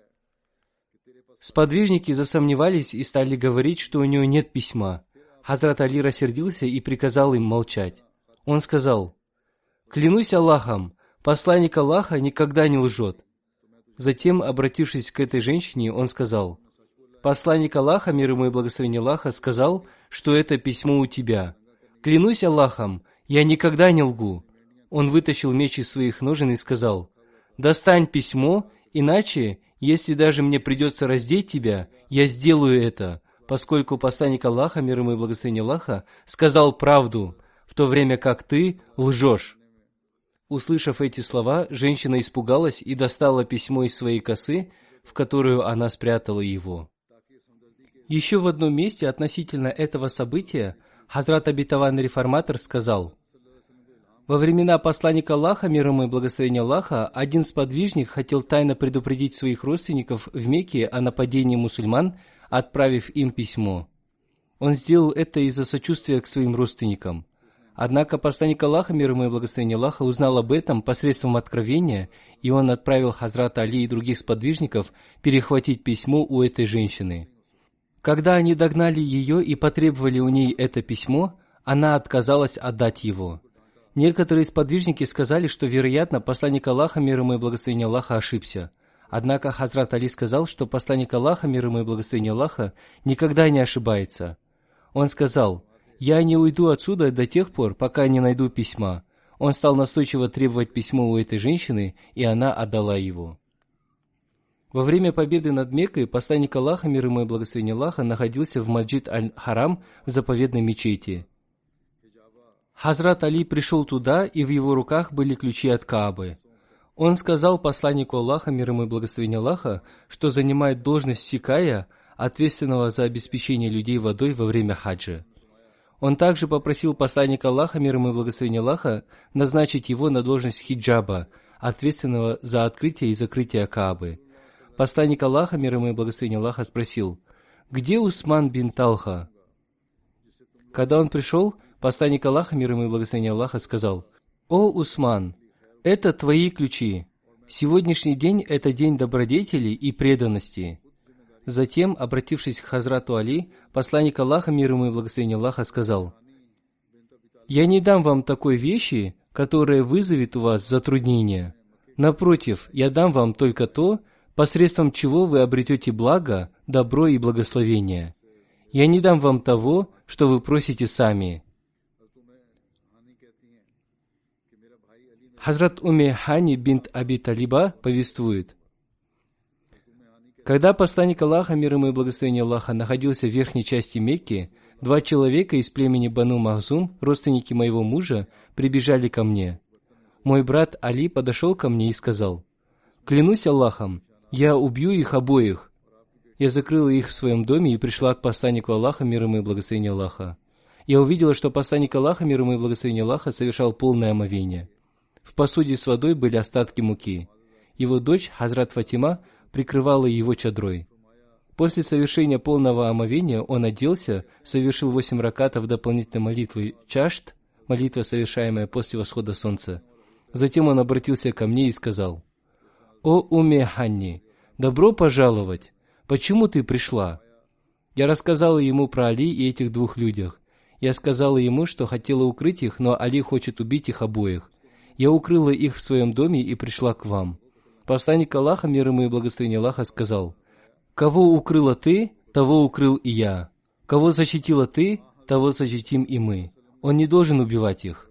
Сподвижники засомневались и стали говорить, что у нее нет письма. Хазрат Али рассердился и приказал им молчать. Он сказал: «Клянусь Аллахом, посланник Аллаха никогда не лжет». Затем, обратившись к этой женщине, он сказал: «Посланник Аллаха, мир ему и благословение Аллаха, сказал, что это письмо у тебя. Клянусь Аллахом, я никогда не лгу». Он вытащил меч из своих ножен и сказал: «Достань письмо, иначе, если даже мне придется раздеть тебя, я сделаю это, поскольку посланник Аллаха, мир ему и благословение Аллаха, сказал правду, в то время как ты лжешь». Услышав эти слова, женщина испугалась и достала письмо из своей косы, в которую она спрятала его. Еще в одном месте относительно этого события Хазрат Обетованный Реформатор сказал: Во времена посланника Аллаха, мир ему и благословения Аллаха, один сподвижник хотел тайно предупредить своих родственников в Мекке о нападении мусульман, отправив им письмо. Он сделал это из-за сочувствия к своим родственникам. Однако посланник Аллаха, мир ему и благословения Аллаха, узнал об этом посредством откровения, и он отправил Хазрата Али и других сподвижников перехватить письмо у этой женщины. Когда они догнали ее и потребовали у ней это письмо, она отказалась отдать его. Некоторые сподвижники сказали, что, вероятно, посланник Аллаха, мир ему и благословения Аллаха, ошибся. Однако Хазрат Али сказал, что посланник Аллаха, мир ему и благословения Аллаха, никогда не ошибается. Он сказал: «Я не уйду отсюда до тех пор, пока не найду письма». Он стал настойчиво требовать письмо у этой женщины, и она отдала его. Во время победы над Меккой посланник Аллаха, мир ему и благословения Аллаха, находился в Масджид Аль-Харам в заповедной мечети. Хазрат Али пришел туда, и в его руках были ключи от Каабы. Он сказал посланнику Аллаха, мир ему и благословения Аллаха, что занимает должность сикая, ответственного за обеспечение людей водой во время хаджа. Он также попросил посланника Аллаха, мир ему и благословения Аллаха, назначить его на должность хиджаба, ответственного за открытие и закрытие Каабы. Посланник Аллаха, мир ему и благословения Аллаха, спросил: «Где Усман бин Талха?» Когда он пришел, посланник Аллаха, мир ему и благословения Аллаха, сказал: «О, Усман, это твои ключи. Сегодняшний день – это день добродетели и преданности». Затем, обратившись к Хазрату Али, посланник Аллаха, мир ему и благословения Аллаха, сказал: «Я не дам вам такой вещи, которая вызовет у вас затруднения. Напротив, я дам вам только то, посредством чего вы обретете благо, добро и благословение. Я не дам вам того, что вы просите сами». Хазрат Умме Хани бинт Аби Талиба повествует: когда посланник Аллаха, мир ему и благословения Аллаха, находился в верхней части Мекки, 2 человека из племени Бану Махзум, родственники моего мужа, прибежали ко мне. Мой брат Али подошел ко мне и сказал: «Клянусь Аллахом, я убью их обоих». Я закрыла их в своем доме и пришла к посланнику Аллаха, мир ему и благословения Аллаха. Я увидела, что посланник Аллаха, мир ему и благословения Аллаха, совершал полное омовение. В посуде с водой были остатки муки. Его дочь, Хазрат Фатима, прикрывала его чадрой. После совершения полного омовения он оделся, совершил 8 ракатов дополнительной молитвы чашт, молитва, совершаемая после восхода солнца. Затем он обратился ко мне и сказал: «О Умме Ханни, добро пожаловать! Почему ты пришла?» Я рассказала ему про Али и этих 2 людях. Я сказала ему, что хотела укрыть их, но Али хочет убить их обоих. Я укрыла их в своем доме и пришла к вам. Посланник Аллаха, мир ему и благословения Аллаха, сказал: «Кого укрыла ты, того укрыл и я. Кого защитила ты, того защитим и мы. Он не должен убивать их».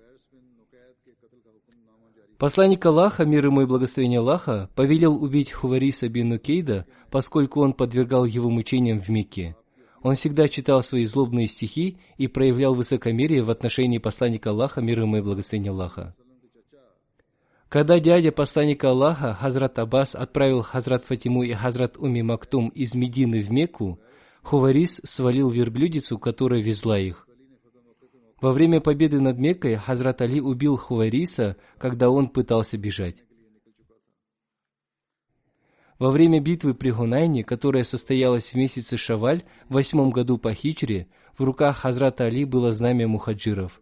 Посланник Аллаха, мир ему и благословения Аллаха, повелел убить Хувариса бин Нукейда, поскольку он подвергал его мучениям в Мекке. Он всегда читал свои злобные стихи и проявлял высокомерие в отношении посланника Аллаха, мир ему и благословения Аллаха. Когда дядя посланника Аллаха, Хазрат Аббас, отправил Хазрат Фатиму и Хазрат Умми Мактум из Медины в Мекку, Хуварис свалил верблюдицу, которая везла их. Во время победы над Меккой Хазрат Али убил Хувариса, когда он пытался бежать. Во время битвы при Гунайне, которая состоялась в месяце Шаваль, в 8 году по хиджре, в руках Хазрата Али было знамя мухаджиров.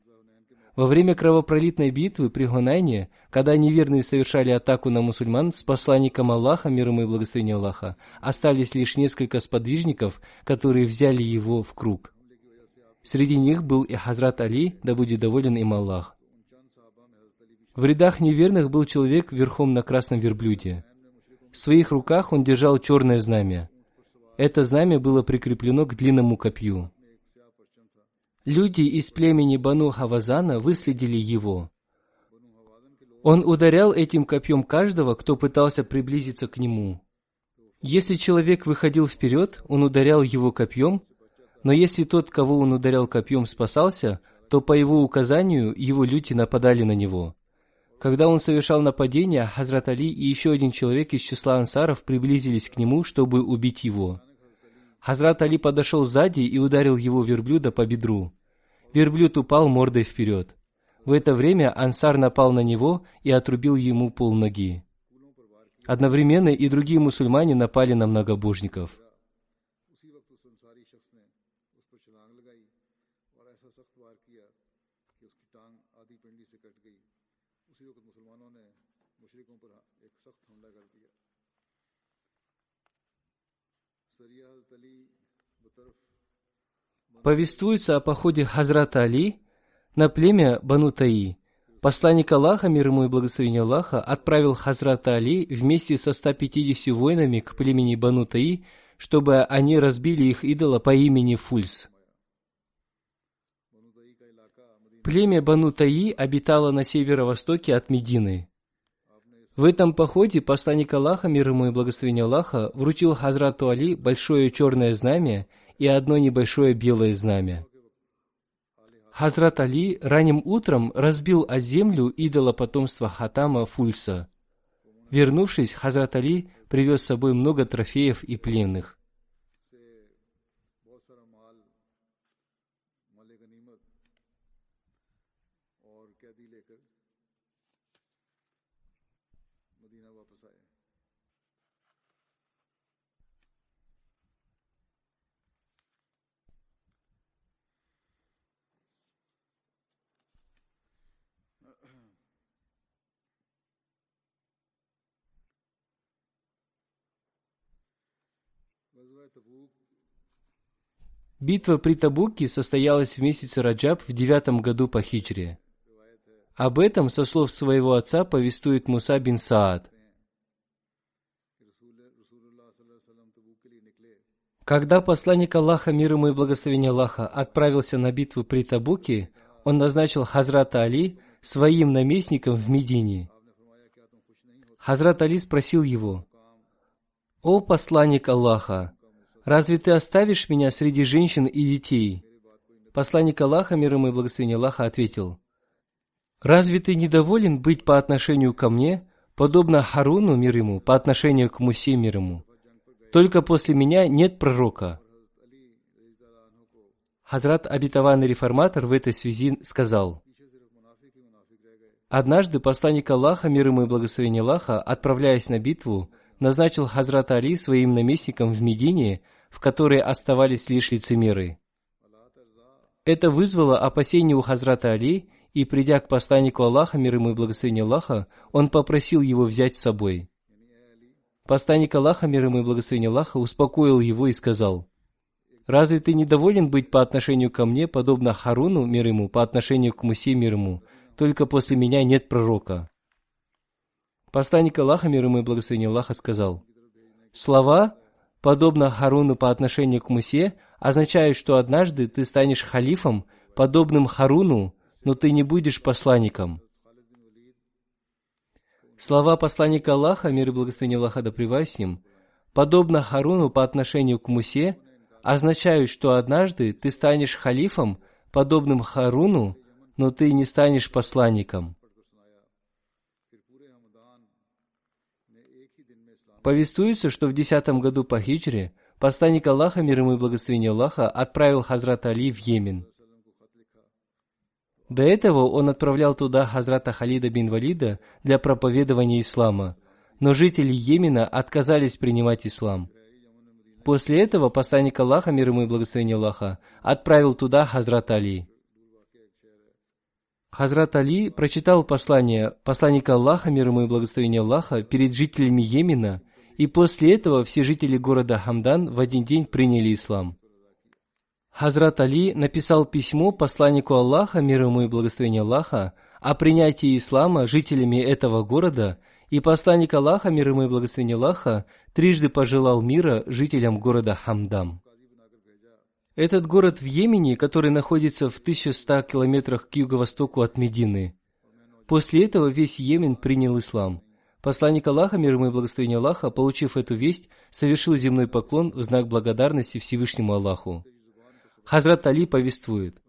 Во время кровопролитной битвы при Гунайне, когда неверные совершали атаку на мусульман, с посланником Аллаха, мир ему и благословения Аллаха, остались лишь несколько сподвижников, которые взяли его в круг. Среди них был и Хазрат Али, да будет доволен им Аллах. В рядах неверных был человек верхом на красном верблюде. В своих руках он держал черное знамя. Это знамя было прикреплено к длинному копью. Люди из племени Бану Хавазана выследили его. Он ударял этим копьем каждого, кто пытался приблизиться к нему. Если человек выходил вперед, он ударял его копьем, но если тот, кого он ударял копьем, спасался, то по его указанию его люди нападали на него. Когда он совершал нападение, Хазрат Али и еще один человек из числа ансаров приблизились к нему, чтобы убить его. Хазрат Али подошел сзади и ударил его верблюда по бедру. Верблюд упал мордой вперед. В это время Ансар напал на него и отрубил ему полноги. Одновременно и другие мусульмане напали на многобожников. Повествуется о походе Хазрата Али на племя Бану Таи. Посланник Аллаха, мир ему и благословение Аллаха, отправил Хазрата Али вместе со 150 воинами к племени Бану Таи, чтобы они разбили их идола по имени Фульс. Племя Бану Таи обитало на северо-востоке от Медины. В этом походе посланник Аллаха, мир ему и благословение Аллаха, вручил Хазрату Али большое черное знамя и одно небольшое белое знамя. Хазрат Али ранним утром разбил о землю идола потомства Хатама Фульса. Вернувшись, Хазрат Али привез с собой много трофеев и пленных. Битва при Табуке состоялась в месяце Раджаб в 9 году по хиджре. Об этом со слов своего отца повествует Муса бин Саад. Когда посланник Аллаха, мир ему и благословение Аллаха, отправился на битву при Табуке, он назначил Хазрата Али своим наместником в Медине. Хазрат Али спросил его: «О посланник Аллаха, разве ты оставишь меня среди женщин и детей?» Посланник Аллаха, мир ему и благословение Аллаха, ответил: «Разве ты недоволен быть по отношению ко мне, подобно Харуну, мир ему, по отношению к Мусе, мир ему? Только после меня нет пророка». Хазрат обетованный реформатор в этой связи сказал: «Однажды посланник Аллаха, мир ему и благословение Аллаха, отправляясь на битву, назначил Хазрата Али своим наместником в Медине, в которой оставались лишь лицемеры. Это вызвало опасения у Хазрата Али, и, придя к посланнику Аллаха, мир ему и благословение Аллаха, он попросил его взять с собой. Посланник Аллаха, мир ему и благословение Аллаха, успокоил его и сказал: «Разве ты недоволен быть по отношению ко мне, подобно Харуну, мир ему, по отношению к Мусе, мир ему? Только после меня нет пророка». Посланник Аллаха, мир ему и благословение Аллаха, сказал: «Слова, подобно Харуну по отношению к Мусе, означают, что однажды ты станешь халифом, подобным Харуну, но ты не будешь посланником». Слова посланника Аллаха, мир и благословение Аллаха да пребывает с ним, подобно Харуну по отношению к Мусе, означают, что однажды ты станешь халифом, подобным Харуну, но ты не станешь посланником. Повествуется, что в 10 году по хиджре посланник Аллаха, мир ему и благословение Аллаха, отправил Хазрата Али в Йемен. До этого он отправлял туда Хазрата Халида бин Валида для проповедования ислама, но жители Йемена отказались принимать ислам. После этого посланник Аллаха, мир ему и благословение Аллаха, отправил туда Хазрата Али. Хазрат Али прочитал послание посланника Аллаха, мир ему и благословение Аллаха, перед жителями Йемена, и после этого все жители города Хамдан в один день приняли ислам. Хазрат Али написал письмо посланнику Аллаха, мир ему и благословение Аллаха, о принятии ислама жителями этого города, и посланник Аллаха, мир ему и благословение Аллаха, трижды пожелал мира жителям города Хамдам. Этот город в Йемене, который находится в 1100 километрах к юго-востоку от Медины. После этого весь Йемен принял ислам. Посланник Аллаха, мир ему и благословение Аллаха, получив эту весть, совершил земной поклон в знак благодарности Всевышнему Аллаху. Хазрат Али повествует: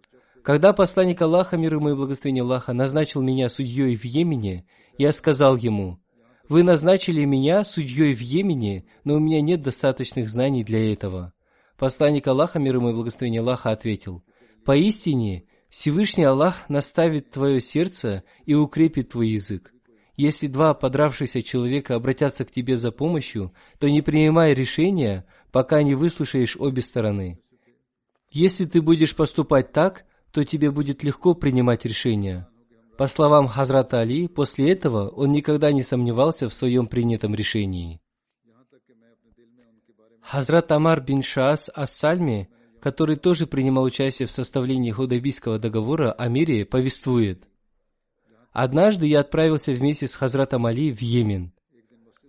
«Когда посланник Аллаха, мир ему и благословение Аллаха, назначил меня судьей в Йемене, я сказал ему: вы назначили меня судьей в Йемене, но у меня нет достаточных знаний для этого». Посланник Аллаха, мир ему и благословение Аллаха, ответил: «Поистине, Всевышний Аллах наставит твое сердце и укрепит твой язык. Если два подравшихся человека обратятся к тебе за помощью, то не принимай решения, пока не выслушаешь обе стороны. Если ты будешь поступать так, то тебе будет легко принимать решения. По словам Хазрата Али, после этого он никогда не сомневался в своем принятом решении. Хазрат Амар бин Шаас ас-Сальми, который тоже принимал участие в составлении Худайбийского договора о мире, повествует: «Однажды я отправился вместе с Хазратом Али в Йемен.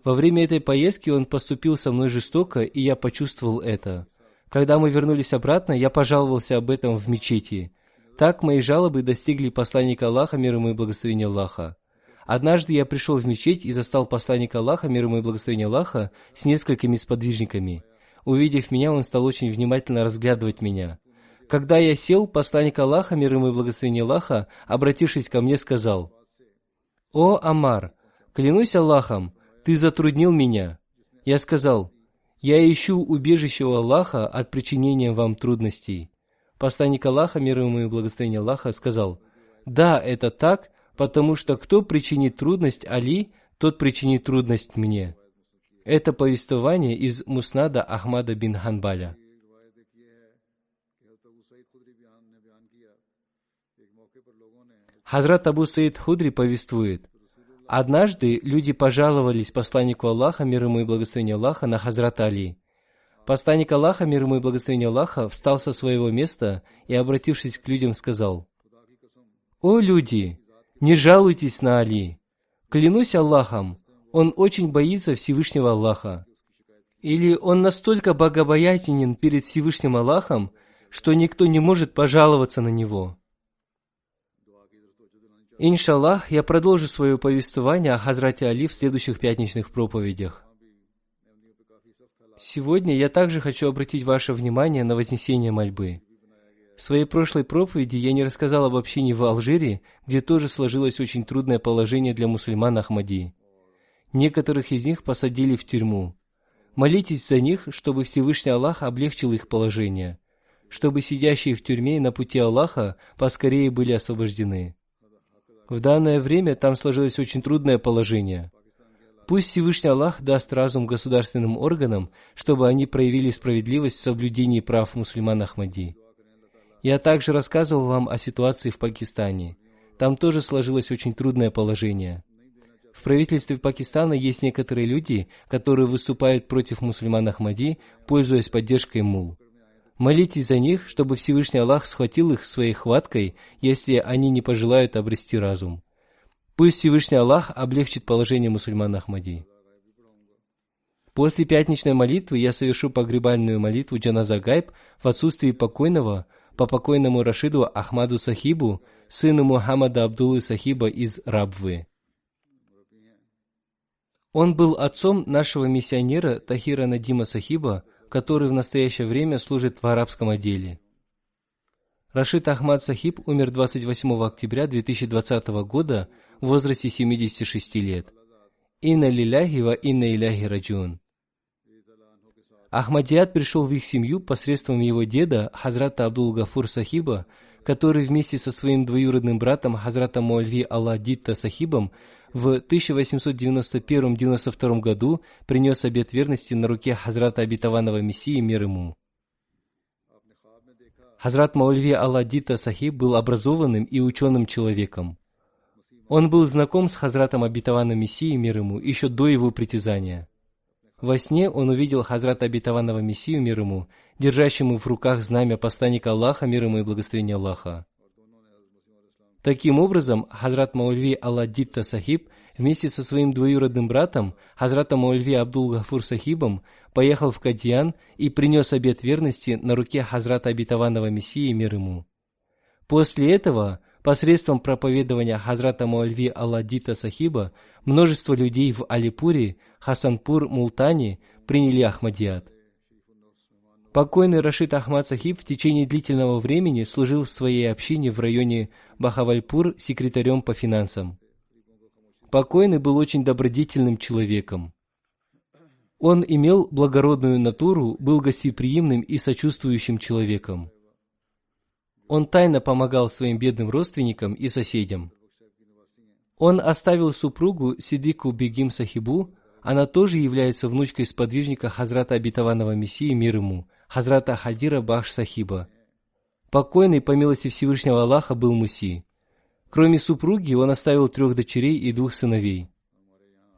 Во время этой поездки он поступил со мной жестоко, и я почувствовал это. Когда мы вернулись обратно, я пожаловался об этом в мечети. Так мои жалобы достигли посланника Аллаха, мир ему и благословения Аллаха. Однажды я пришел в мечеть и застал посланника Аллаха, мир ему и благословения Аллаха, с несколькими сподвижниками. Увидев меня, он стал очень внимательно разглядывать меня. Когда я сел, посланник Аллаха, мир ему и благословения Аллаха, обратившись ко мне, сказал: «О, Амар, клянусь Аллахом, ты затруднил меня». Я сказал: «Я ищу убежище у Аллаха от причинения вам трудностей». Посланник Аллаха, мир ему и благословения Аллаха, сказал: «Да, это так, потому что кто причинит трудность Али, тот причинит трудность мне». Это повествование из Муснада Ахмада бин Ханбаля. Хазрат Абу Саид Худри повествует: «Однажды люди пожаловались посланнику Аллаха, мир ему и благословения Аллаха, на Хазрата Али. Посланник Аллаха, мир ему и благословения Аллаха, встал со своего места и, обратившись к людям, сказал: «О люди, не жалуйтесь на Али. Клянусь Аллахом, он очень боится Всевышнего Аллаха. Или он настолько богобоязнен перед Всевышним Аллахом, что никто не может пожаловаться на него». Иншаллах, я продолжу свое повествование о Хазрате Али в следующих пятничных проповедях. Сегодня я также хочу обратить ваше внимание на вознесение мольбы. В своей прошлой проповеди я не рассказал об общине в Алжире, где тоже сложилось очень трудное положение для мусульман Ахмади. Некоторых из них посадили в тюрьму. Молитесь за них, чтобы Всевышний Аллах облегчил их положение, чтобы сидящие в тюрьме на пути Аллаха поскорее были освобождены. В данное время там сложилось очень трудное положение. Пусть Всевышний Аллах даст разум государственным органам, чтобы они проявили справедливость в соблюдении прав мусульман Ахмади. Я также рассказывал вам о ситуации в Пакистане. Там тоже сложилось очень трудное положение. В правительстве Пакистана есть некоторые люди, которые выступают против мусульман Ахмади, пользуясь поддержкой мулл. Молитесь за них, чтобы Всевышний Аллах схватил их своей хваткой, если они не пожелают обрести разум. Пусть Всевышний Аллах облегчит положение мусульман Ахмади. После пятничной молитвы я совершу погребальную молитву Джаназа Гайб в отсутствии покойного по покойному Рашиду Ахмаду Сахибу, сыну Мухаммада Абдуллы Сахиба из Рабвы. Он был отцом нашего миссионера Тахира Надима Сахиба, который в настоящее время служит в арабском отделе. Рашид Ахмад Сахиб умер 28 октября 2020 года в возрасте 76 лет. Инна лилляхи ва инна иляхи раджиун. Ахмадият пришел в их семью посредством его деда Хазрата Абдул-Гафур Сахиба, который вместе со своим двоюродным братом Хазратом Маульви Алла-Дитта Сахибом в 1891-92 году принес обет верности на руке Хазрата Обетованного Мессии, мир ему. Хазрат Маульви Алла-Дитта Сахиб был образованным и ученым человеком. Он был знаком с Хазратом Обетованным Мессией, мир ему, еще до его притязания. Во сне он увидел Хазрата Обетованного Мессию, мир ему, держащему в руках знамя посланника Аллаха, мир ему и благословения Аллаха. Таким образом, Хазрат Маульви Алла-Дитта Сахиб вместе со своим двоюродным братом, Хазратом Маульви Абдул-Гафур Сахибом, поехал в Кадьян и принес обет верности на руке Хазрата Обетованного Мессии, мир ему. После этого, посредством проповедования Хазрата Маульви Алла-Дитта Сахиба, множество людей в Алипуре, Хасанпур, Мултане приняли Ахмадият. Покойный Рашид Ахмад Сахиб в течение длительного времени служил в своей общине в районе Бахавальпур секретарем по финансам. Покойный был очень добродетельным человеком. Он имел благородную натуру, был гостеприимным и сочувствующим человеком. Он тайно помогал своим бедным родственникам и соседям. Он оставил супругу Сиддику Бегим Сахибу, она тоже является внучкой сподвижника Хазрата Обетованного Мессии, мир ему, Хазрата Хадира Бахш Сахиба. Покойный, по милости Всевышнего Аллаха, был муси. Кроме супруги, он оставил 3 дочерей и 2 сыновей.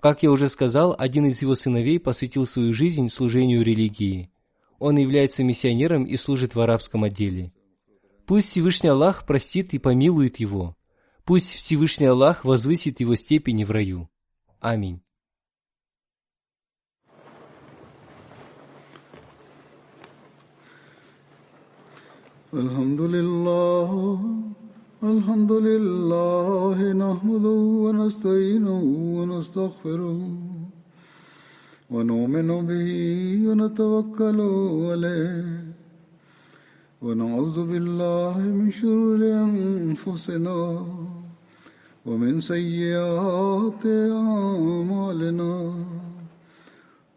Как я уже сказал, один из его сыновей посвятил свою жизнь служению религии. Он является миссионером и служит в арабском отделе. Пусть Всевышний Аллах простит и помилует его. Пусть Всевышний Аллах возвысит его степени в раю. Аминь. الحمد لله نحمده ونستعينه ونستغفره ونؤمن به ونتوكل عليه ونعوذ بالله من شرور أنفسنا ومن سيئات أعمالنا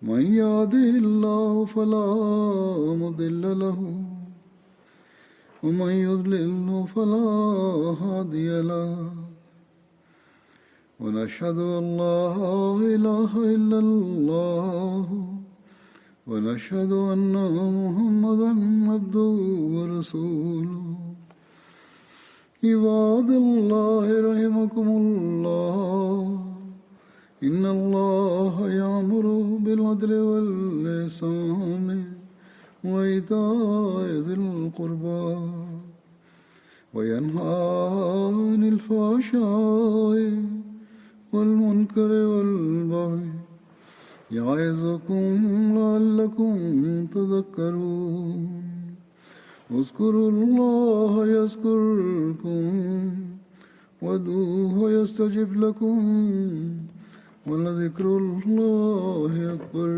من يهده الله فلا مضل له ومن يضلل فلا هادي له ونشهد أن لا إله إلا الله ونشهد أن محمدا عبده ورسوله عباد الله رحمكم الله إن الله يأمر بالعدل والإحسان وإيتاء ذي القربى وينهى عن الفحشاء والمنكر والبغي يعظكم لعلكم تذكرون اذكروا الله يذكركم وادعوه يستجب لكم ولذكر الله أكبر